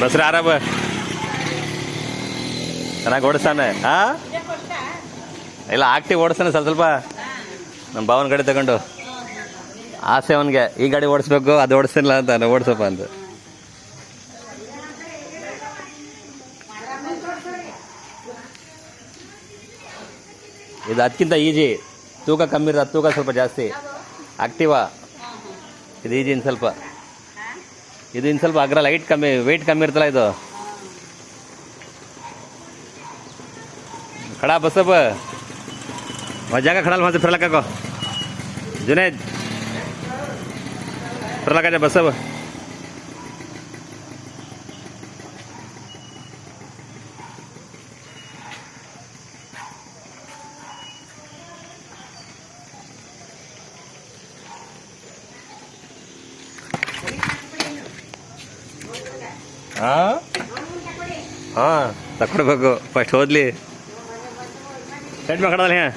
ಬಸ್ರಿ ಆರಾಮ ಚೆನ್ನಾಗಿ ಓಡಿಸ್ತಾನೆ. ಹಾಂ ಇಲ್ಲ ಆಕ್ಟಿವ್ ಓಡಿಸ್ತಾನೆ ಸ್ವಲ್ಪ ನಮ್ಮ ಭಾವನ ಗಾಡಿ ತಗೊಂಡು. ಆಸೆ ಅವನಿಗೆ ಈ ಗಾಡಿ ಓಡಿಸ್ಬೇಕು, ಅದು ಓಡಿಸ್ತಿಲ್ಲ ಅಂತ ಓಡಿಸಪ್ಪ ಅಂತ. ಇದು ಅದಕ್ಕಿಂತ ಈಜಿ, ತೂಕ ಕಮ್ಮಿ ಇರೋದು, ತೂಕ ಸ್ವಲ್ಪ ಜಾಸ್ತಿ. ಆಕ್ಟಿವಾ ಇದು ಈಜಿ ಇನ್ನು ಸ್ವಲ್ಪ. ಇದು ಇನ್ನು ಸ್ವಲ್ಪ ಅಗ್ರ ಲೈಟ್ ಕಮ್ಮಿ, ವೆಯ್ಟ್ ಕಮ್ಮಿ ಇರ್ತಲ್ಲ ಇದು. खड़ा बस अब वहाँ जाकर खड़ा वहाँ से फिर लगा को जुनेद फिर लगा जा बस अब हाँ हाँ तक फस्ट होदली साइड में खड़ा है।